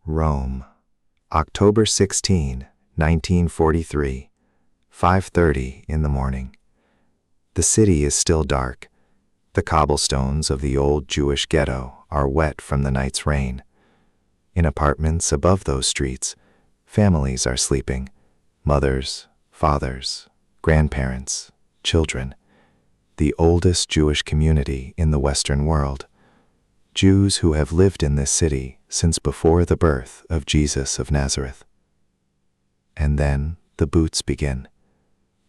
Rome, October 16, 1943, 5:30 in the morning. The city is still dark. The cobblestones of the old Jewish ghetto are wet from the night's rain. In apartments above those streets, families are sleeping. Mothers, fathers, grandparents, children. The oldest Jewish community in the Western world. Jews who have lived in this city since before the birth of Jesus of Nazareth. And then the boots begin.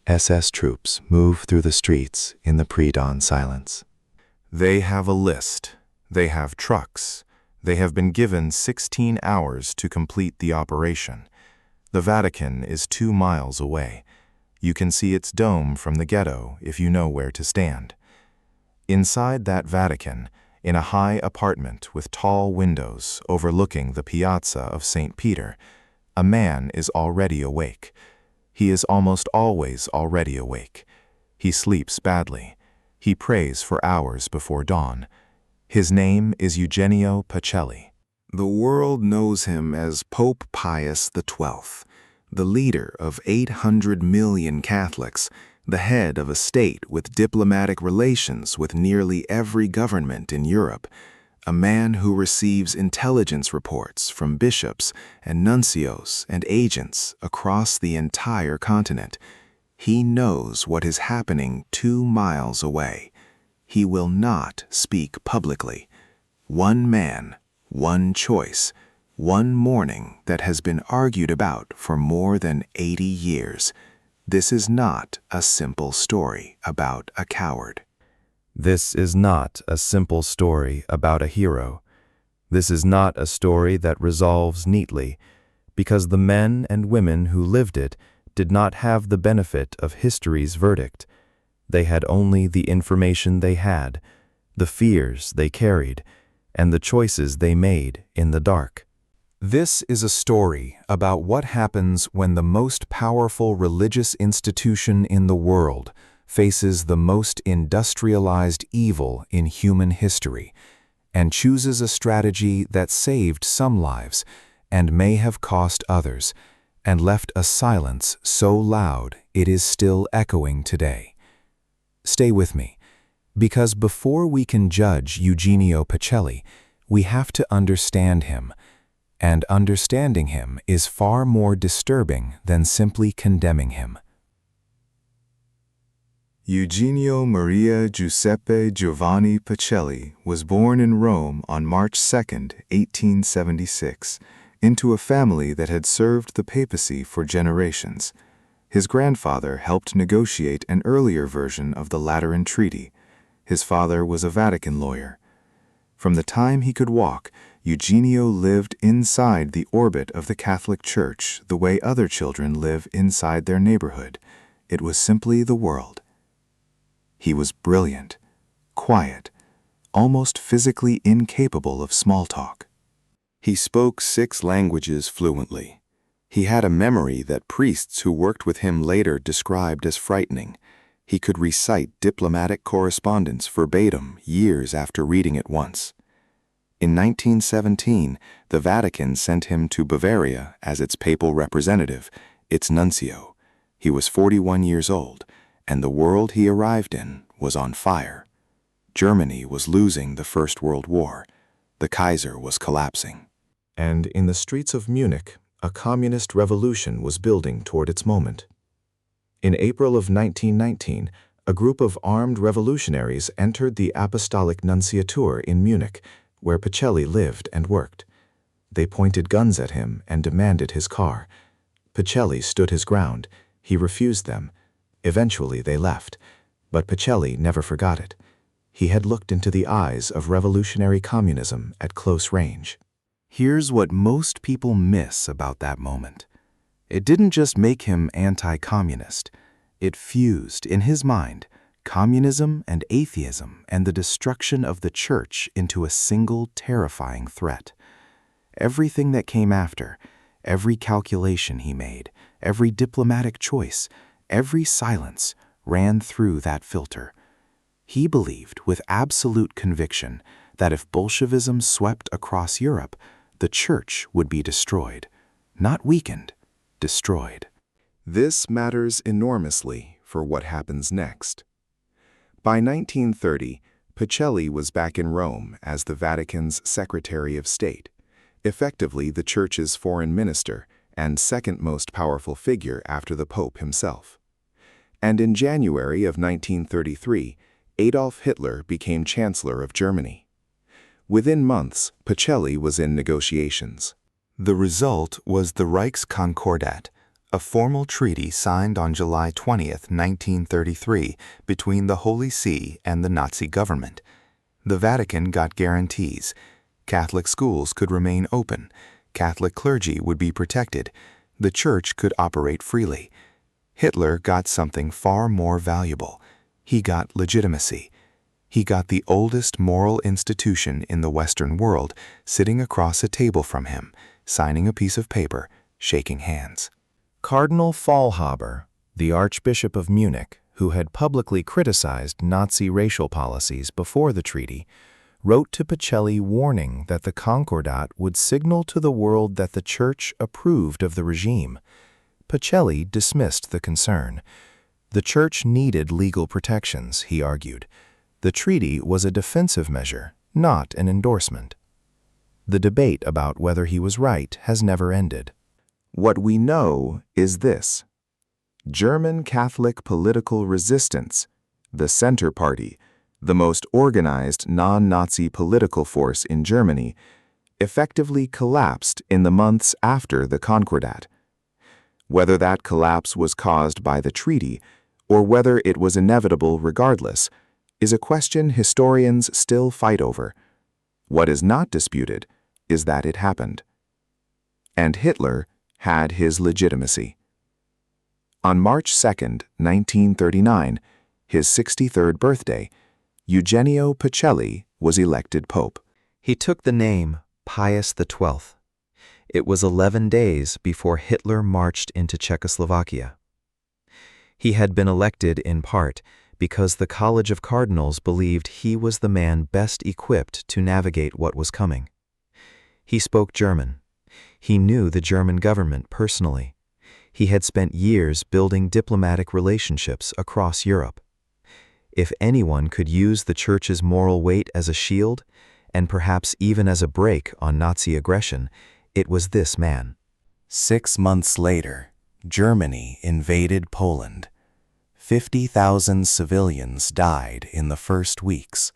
SS troops move through the streets in the pre-dawn silence. They have a list. They have trucks. They have been given 16 hours to complete the operation. The Vatican is 2 miles away. You can see its dome from the ghetto if you know where to stand. Inside that Vatican, in a high apartment with tall windows overlooking the piazza of St. Peter, a man is already awake. He is almost always already awake. He sleeps badly. He prays for hours before dawn. His name is Eugenio Pacelli. The world knows him as Pope Pius XII, the leader of 800 million Catholics, the head of a state with diplomatic relations with nearly every government in Europe, a man who receives intelligence reports from bishops and nuncios and agents across the entire continent. He knows what is happening 2 miles away. He will not speak publicly. One man, one choice, one morning that has been argued about for more than 80 years. This is not a simple story about a coward. This is not a simple story about a hero. This is not a story that resolves neatly, because the men and women who lived it did not have the benefit of history's verdict. They had only the information they had, the fears they carried, and the choices they made in the dark. This is a story about what happens when the most powerful religious institution in the world faces the most industrialized evil in human history and chooses a strategy that saved some lives and may have cost others and left a silence so loud it is still echoing today. Stay with me, because before we can judge Eugenio Pacelli, we have to understand him. And understanding him is far more disturbing than simply condemning him. Eugenio Maria Giuseppe Giovanni Pacelli was born in Rome on March 2, 1876, into a family that had served the papacy for generations. His grandfather helped negotiate an earlier version of the Lateran Treaty. His father was a Vatican lawyer. From the time he could walk, Eugenio lived inside the orbit of the Catholic Church the way other children live inside their neighborhood. It was simply the world. He was brilliant, quiet, almost physically incapable of small talk. He spoke 6 languages fluently. He had a memory that priests who worked with him later described as frightening. He could recite diplomatic correspondence verbatim years after reading it once. In 1917, the Vatican sent him to Bavaria as its papal representative, its nuncio. He was 41 years old, and the world he arrived in was on fire. Germany was losing the First World War. The Kaiser was collapsing. And in the streets of Munich, a communist revolution was building toward its moment. In April of 1919, a group of armed revolutionaries entered the Apostolic Nunciature in Munich, where Pacelli lived and worked. They pointed guns at him and demanded his car. Pacelli stood his ground. He refused them. Eventually they left, but Pacelli never forgot it. He had looked into the eyes of revolutionary communism at close range. Here's what most people miss about that moment. It didn't just make him anti-communist. It fused, in his mind, communism and atheism and the destruction of the church into a single terrifying threat. Everything that came after, every calculation he made, every diplomatic choice, every silence ran through that filter. He believed with absolute conviction that if Bolshevism swept across Europe, The church would be destroyed, not weakened, destroyed. This matters enormously for what happens next. By 1930, Pacelli was back in Rome as the Vatican's Secretary of State, effectively the Church's foreign minister and second most powerful figure after the Pope himself. And in January of 1933, Adolf Hitler became Chancellor of Germany. Within months, Pacelli was in negotiations. The result was the Reichskonkordat, a formal treaty signed on July 20, 1933, between the Holy See and the Nazi government. The Vatican got guarantees. Catholic schools could remain open. Catholic clergy would be protected. The Church could operate freely. Hitler got something far more valuable. He got legitimacy. He got the oldest moral institution in the Western world sitting across a table from him, signing a piece of paper, shaking hands. Cardinal Faulhaber, the Archbishop of Munich, who had publicly criticized Nazi racial policies before the treaty, wrote to Pacelli warning that the Concordat would signal to the world that the Church approved of the regime. Pacelli dismissed the concern. The Church needed legal protections, he argued. The treaty was a defensive measure, not an endorsement. The debate about whether he was right has never ended. What we know is this: German Catholic political resistance, the Center Party, the most organized non-Nazi political force in Germany, effectively collapsed in the months after the Concordat. Whether that collapse was caused by the treaty, or whether it was inevitable regardless, is a question historians still fight over. What is not disputed is that it happened. And Hitler had his legitimacy. On March 2, 1939, his 63rd birthday, Eugenio Pacelli was elected pope. He took the name Pius XII. It was 11 days before Hitler marched into Czechoslovakia. He had been elected in part because the College of Cardinals believed he was the man best equipped to navigate what was coming. He spoke German. He knew the German government personally. He had spent years building diplomatic relationships across Europe. If anyone could use the Church's moral weight as a shield, and perhaps even as a brake on Nazi aggression, it was this man. 6 months later, Germany invaded Poland. 50,000 civilians died in the first weeks.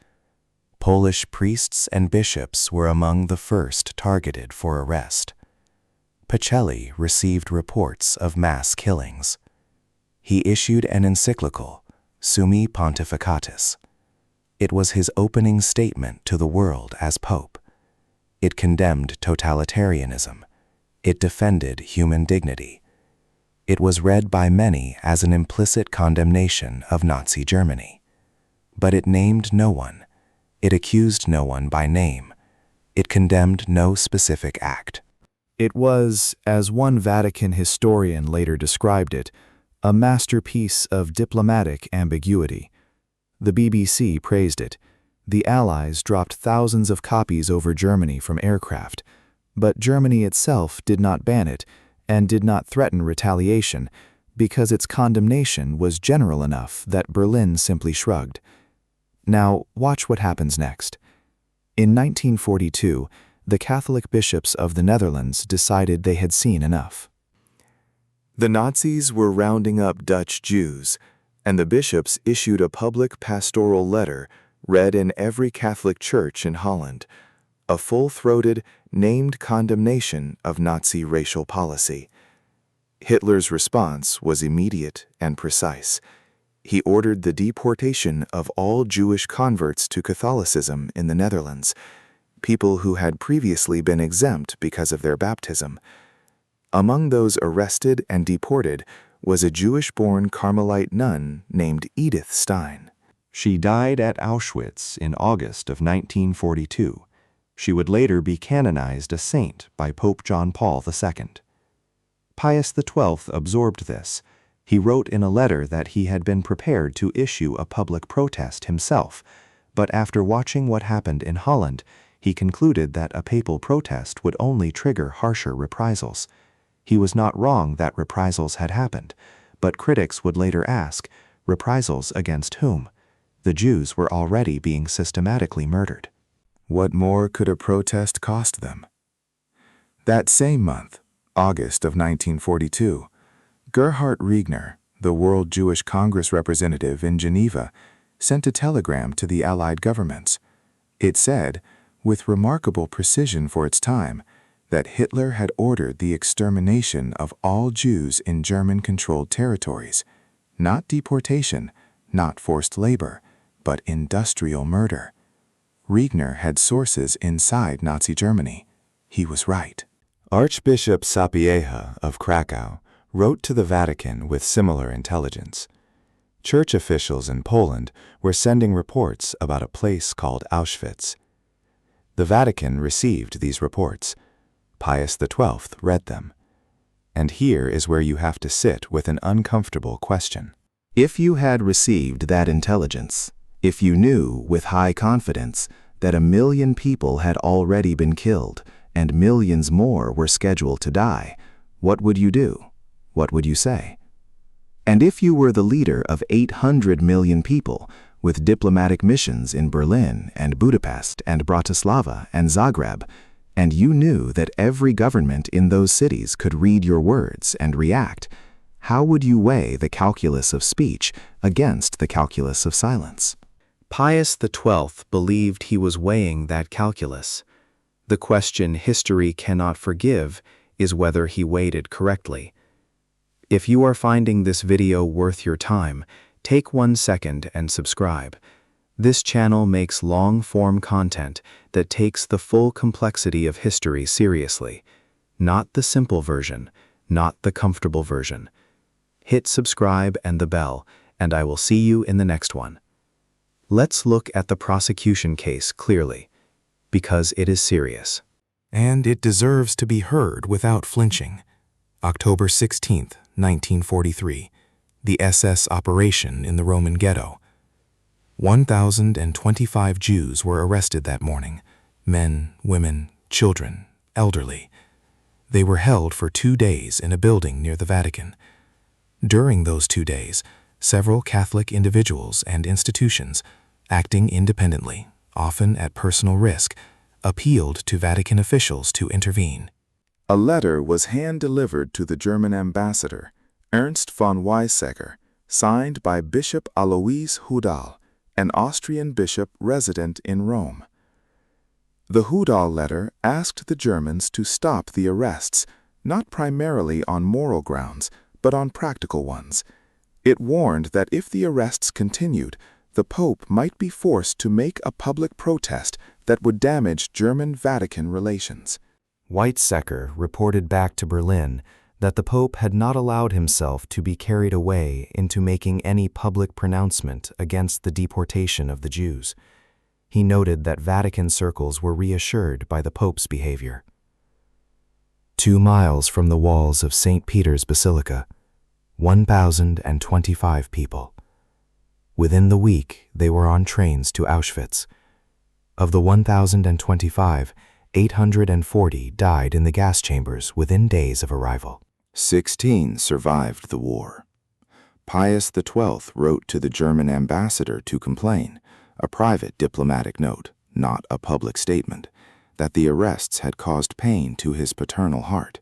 Polish priests and bishops were among the first targeted for arrest. Pacelli received reports of mass killings. He issued an encyclical, Summi Pontificatus. It was his opening statement to the world as Pope. It condemned totalitarianism. It defended human dignity. It was read by many as an implicit condemnation of Nazi Germany. But it named no one. It accused no one by name. It condemned no specific act. It was, as one Vatican historian later described it, a masterpiece of diplomatic ambiguity. The BBC praised it. The Allies dropped thousands of copies over Germany from aircraft, but Germany itself did not ban it and did not threaten retaliation because its condemnation was general enough that Berlin simply shrugged. Now, watch what happens next. In 1942, the Catholic bishops of the Netherlands decided they had seen enough. The Nazis were rounding up Dutch Jews, and the bishops issued a public pastoral letter read in every Catholic church in Holland, a full-throated, named condemnation of Nazi racial policy. Hitler's response was immediate and precise. He ordered the deportation of all Jewish converts to Catholicism in the Netherlands, people who had previously been exempt because of their baptism. Among those arrested and deported was a Jewish-born Carmelite nun named Edith Stein. She died at Auschwitz in August of 1942. She would later be canonized a saint by Pope John Paul II. Pius XII absorbed this. He wrote in a letter that he had been prepared to issue a public protest himself, but after watching what happened in Holland, he concluded that a papal protest would only trigger harsher reprisals. He was not wrong that reprisals had happened, but critics would later ask, reprisals against whom? The Jews were already being systematically murdered. What more could a protest cost them? That same month, August of 1942, Gerhard Riegner, the World Jewish Congress representative in Geneva, sent a telegram to the Allied governments. It said, with remarkable precision for its time, that Hitler had ordered the extermination of all Jews in German-controlled territories, not deportation, not forced labor, but industrial murder. Riegner had sources inside Nazi Germany. He was right. Archbishop Sapieha of Krakow wrote to the Vatican with similar intelligence. Church officials in Poland were sending reports about a place called Auschwitz. The Vatican received these reports. Pius XII read them. And here is where you have to sit with an uncomfortable question. If you had received that intelligence, if you knew with high confidence that 1 million people had already been killed and millions more were scheduled to die, what would you do? What would you say? And if you were the leader of 800 million people with diplomatic missions in Berlin and Budapest and Bratislava and Zagreb, and you knew that every government in those cities could read your words and react, how would you weigh the calculus of speech against the calculus of silence? Pius XII believed he was weighing that calculus. The question history cannot forgive is whether he weighed it correctly. If you are finding this video worth your time, take 1 second and subscribe. This channel makes long-form content that takes the full complexity of history seriously, not the simple version, not the comfortable version. Hit subscribe and the bell, and I will see you in the next one. Let's look at the prosecution case clearly, because it is serious. And it deserves to be heard without flinching. October 16th, 1943, the SS operation in the Roman ghetto. 1,025 Jews were arrested that morning, men, women, children, elderly. They were held for 2 days in a building near the Vatican. During those 2 days, several Catholic individuals and institutions, acting independently, often at personal risk, appealed to Vatican officials to intervene. A letter was hand-delivered to the German ambassador, Ernst von Weizsäcker, signed by Bishop Alois Hudal, an Austrian bishop resident in Rome. The Hudal letter asked the Germans to stop the arrests, not primarily on moral grounds, but on practical ones. It warned that if the arrests continued, the Pope might be forced to make a public protest that would damage German-Vatican relations. Weizsäcker reported back to Berlin that the Pope had not allowed himself to be carried away into making any public pronouncement against the deportation of the Jews. He noted that Vatican circles were reassured by the Pope's behavior. 2 miles from the walls of St. Peter's Basilica, 1,025 people. Within the week, they were on trains to Auschwitz. Of the 1,025, 840 died in the gas chambers within days of arrival. 16 survived the war. Pius XII wrote to the German ambassador to complain, a private diplomatic note, not a public statement, that the arrests had caused pain to his paternal heart.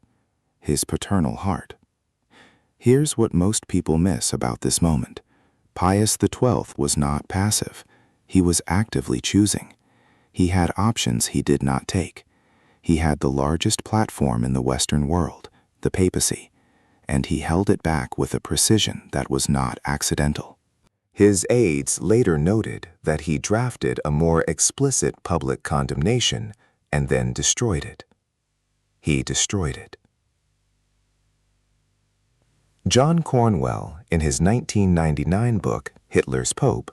His paternal heart. Here's what most people miss about this moment. Pius XII was not passive. He was actively choosing. He had options he did not take. He had the largest platform in the Western world, the papacy, and he held it back with a precision that was not accidental. His aides later noted that he drafted a more explicit public condemnation and then destroyed it. He destroyed it. John Cornwell, in his 1999 book, Hitler's Pope,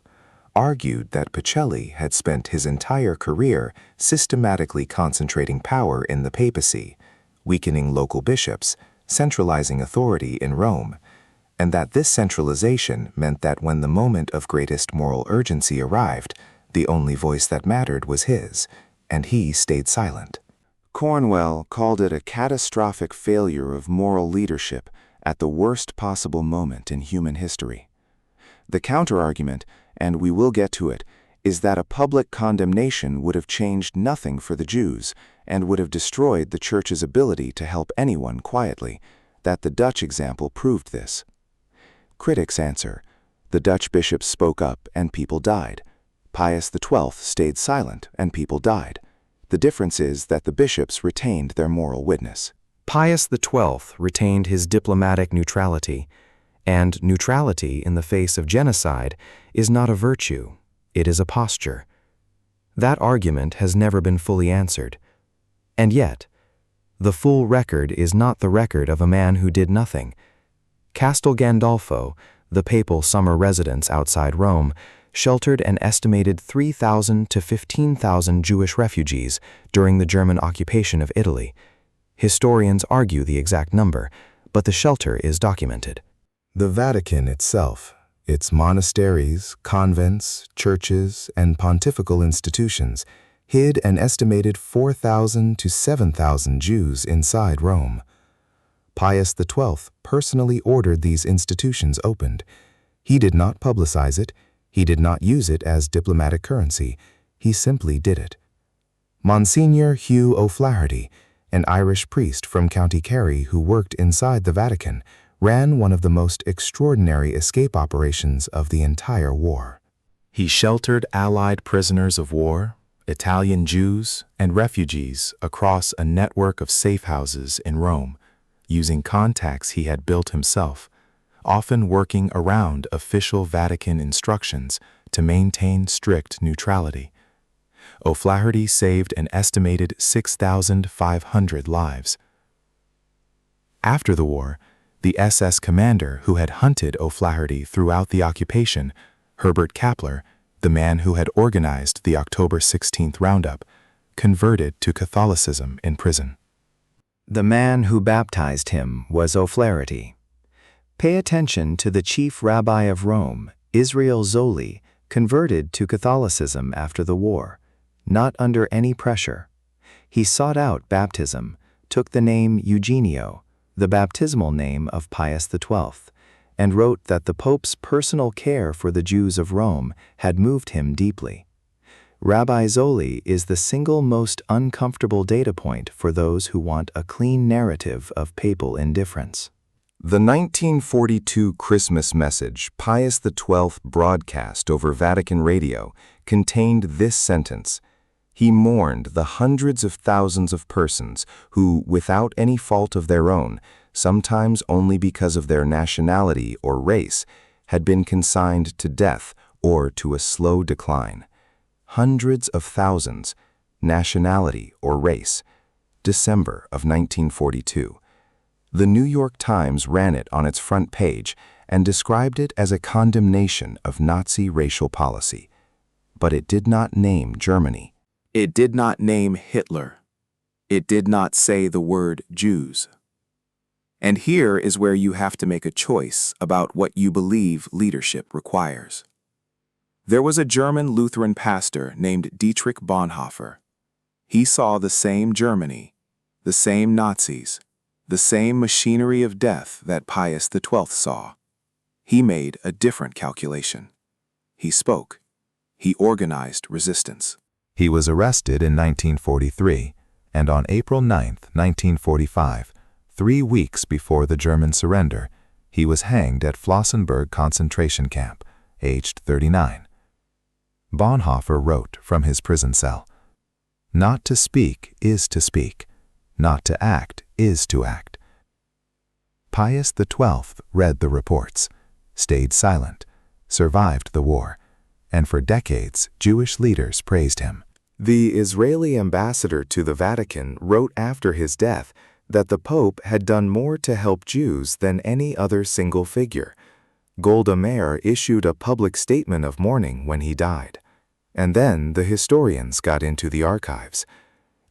argued that Pacelli had spent his entire career systematically concentrating power in the papacy, weakening local bishops, centralizing authority in Rome, and that this centralization meant that when the moment of greatest moral urgency arrived, the only voice that mattered was his, and he stayed silent. Cornwell called it a catastrophic failure of moral leadership at the worst possible moment in human history. The counterargument, and we will get to it, is that a public condemnation would have changed nothing for the Jews and would have destroyed the Church's ability to help anyone quietly, that the Dutch example proved this. Critics answer, the Dutch bishops spoke up and people died. Pius XII stayed silent and people died. The difference is that the bishops retained their moral witness. Pius XII retained his diplomatic neutrality, and neutrality in the face of genocide is not a virtue, it is a posture. That argument has never been fully answered. And yet, the full record is not the record of a man who did nothing. Castel Gandolfo, the papal summer residence outside Rome, sheltered an estimated 3,000 to 15,000 Jewish refugees during the German occupation of Italy. Historians argue the exact number, but the shelter is documented. The Vatican itself, its monasteries, convents, churches, and pontifical institutions, hid an estimated 4,000 to 7,000 Jews inside Rome. Pius XII personally ordered these institutions opened. He did not publicize it. He did not use it as diplomatic currency. He simply did it. Monsignor Hugh O'Flaherty, an Irish priest from County Kerry who worked inside the Vatican, ran one of the most extraordinary escape operations of the entire war. He sheltered Allied prisoners of war, Italian Jews, and refugees across a network of safe houses in Rome, using contacts he had built himself, often working around official Vatican instructions to maintain strict neutrality. O'Flaherty saved an estimated 6,500 lives. After the war, the SS commander who had hunted O'Flaherty throughout the occupation, Herbert Kappler, the man who had organized the October 16th roundup, converted to Catholicism in prison. The man who baptized him was O'Flaherty. Pay attention to the chief rabbi of Rome, Israel Zoli, converted to Catholicism after the war, not under any pressure. He sought out baptism, took the name Eugenio, the baptismal name of Pius XII, and wrote that the Pope's personal care for the Jews of Rome had moved him deeply. Rabbi Zoli is the single most uncomfortable data point for those who want a clean narrative of papal indifference. The 1942 Christmas message Pius XII broadcast over Vatican radio contained this sentence: He mourned the hundreds of thousands of persons who, without any fault of their own, sometimes only because of their nationality or race, had been consigned to death or to a slow decline. Hundreds of thousands, nationality or race. December of 1942. The New York Times ran it on its front page and described it as a condemnation of Nazi racial policy. But it did not name Germany. It did not name Hitler. It did not say the word Jews. And here is where you have to make a choice about what you believe leadership requires. There was a German Lutheran pastor named Dietrich Bonhoeffer. He saw the same Germany, the same Nazis, the same machinery of death that Pius XII saw. He made a different calculation. He spoke. He organized resistance. He was arrested in 1943, and on April 9, 1945, 3 weeks before the German surrender, he was hanged at Flossenburg concentration camp, aged 39. Bonhoeffer wrote from his prison cell, "Not to speak is to speak. Not to act is to act." Pius XII read the reports, stayed silent, survived the war, and for decades Jewish leaders praised him. The Israeli ambassador to the Vatican wrote after his death that the Pope had done more to help Jews than any other single figure. Golda Meir issued a public statement of mourning when he died. And then the historians got into the archives.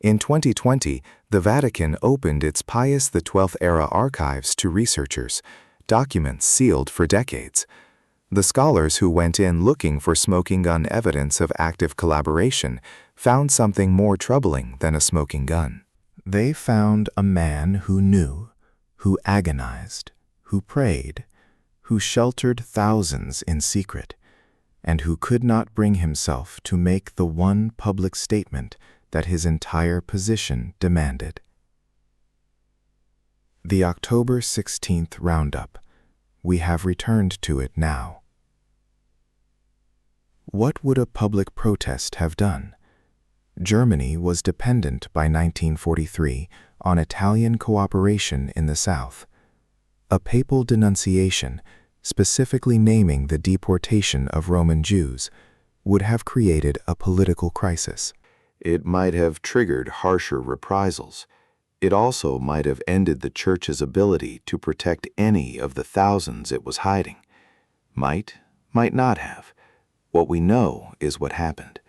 In 2020, the Vatican opened its Pius XII-era archives to researchers, documents sealed for decades. The scholars who went in looking for smoking gun evidence of active collaboration found something more troubling than a smoking gun. They found a man who knew, who agonized, who prayed, who sheltered thousands in secret, and who could not bring himself to make the one public statement that his entire position demanded. The October 16th roundup. We have returned to it now. What would a public protest have done? Germany was dependent by 1943 on Italian cooperation in the South. A papal denunciation, specifically naming the deportation of Roman Jews, would have created a political crisis. It might have triggered harsher reprisals. It also might have ended the Church's ability to protect any of the thousands it was hiding. Might not have. What we know is what happened.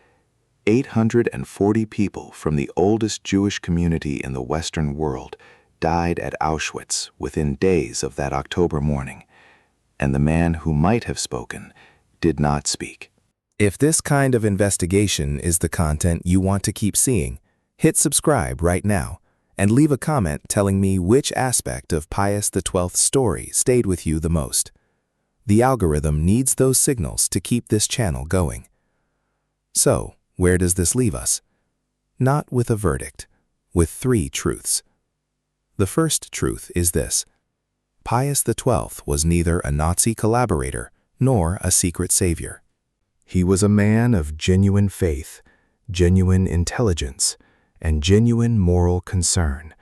840 people from the oldest Jewish community in the Western world died at Auschwitz within days of that October morning, and the man who might have spoken did not speak. If this kind of investigation is the content you want to keep seeing, hit subscribe right now and leave a comment telling me which aspect of Pius XII's story stayed with you the most. The algorithm needs those signals to keep this channel going. So, where does this leave us? Not with a verdict, with 3 truths. The first truth is this: Pius XII was neither a Nazi collaborator nor a secret savior. He was a man of genuine faith, genuine intelligence, and genuine moral concern,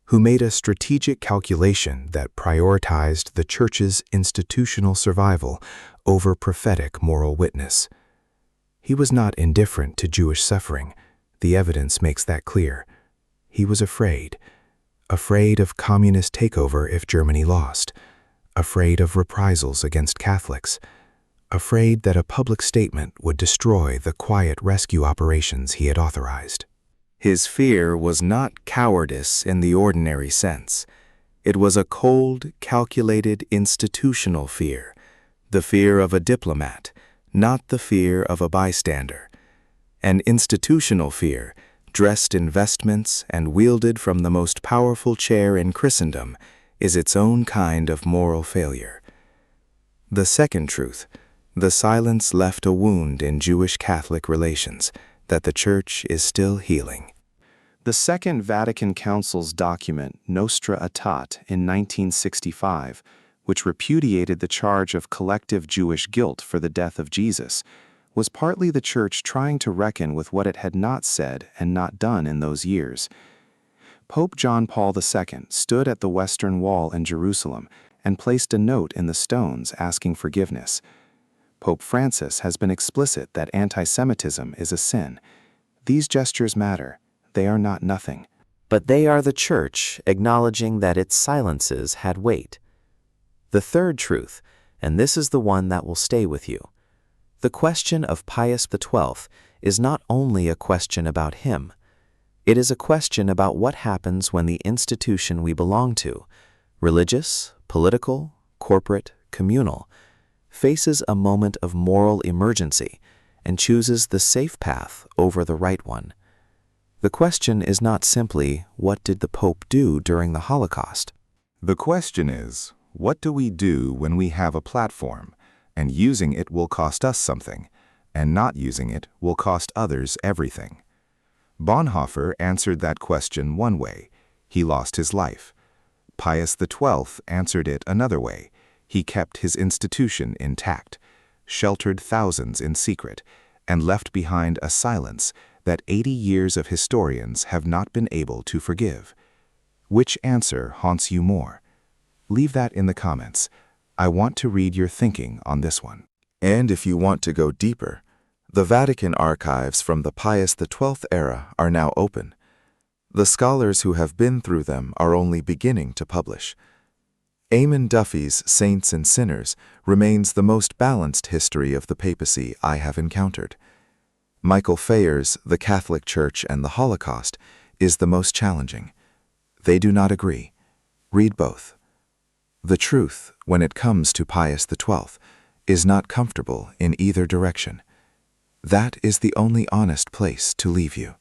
who made a strategic calculation that prioritized the Church's institutional survival over prophetic moral witness. He was not indifferent to Jewish suffering. The evidence makes that clear. He was afraid of communist takeover if Germany lost, afraid of reprisals against Catholics, afraid that a public statement would destroy the quiet rescue operations he had authorized. His fear was not cowardice in the ordinary sense. It was a cold, calculated institutional fear, the fear of a diplomat, not the fear of a bystander. An institutional fear, dressed in vestments and wielded from the most powerful chair in Christendom, is its own kind of moral failure. The second truth: the silence left a wound in Jewish-Catholic relations that the Church is still healing. The Second Vatican Council's document Nostra Aetat in 1965, which repudiated the charge of collective Jewish guilt for the death of Jesus, was partly the Church trying to reckon with what it had not said and not done in those years. Pope John Paul II stood at the Western Wall in Jerusalem and placed a note in the stones asking forgiveness. Pope Francis has been explicit that anti-Semitism is a sin. These gestures matter. They are not nothing. But they are the Church acknowledging that its silences had weight. The third truth, and this is the one that will stay with you: the question of Pius XII is not only a question about him. It is a question about what happens when the institution we belong to, religious, political, corporate, communal, faces a moment of moral emergency and chooses the safe path over the right one. The question is not simply, what did the Pope do during the Holocaust? The question is, what do we do when we have a platform, and using it will cost us something, and not using it will cost others everything? Bonhoeffer answered that question one way: he lost his life. Pius XII answered it another way: he kept his institution intact, sheltered thousands in secret, and left behind a silence that 80 years of historians have not been able to forgive. Which answer haunts you more? Leave that in the comments. I want to read your thinking on this one. And if you want to go deeper, the Vatican archives from the Pius XII era are now open. The scholars who have been through them are only beginning to publish. Eamon Duffy's Saints and Sinners remains the most balanced history of the papacy I have encountered. Michael Fayer's The Catholic Church and the Holocaust is the most challenging. They do not agree. Read both. The truth, when it comes to Pius XII, is not comfortable in either direction. That is the only honest place to leave you.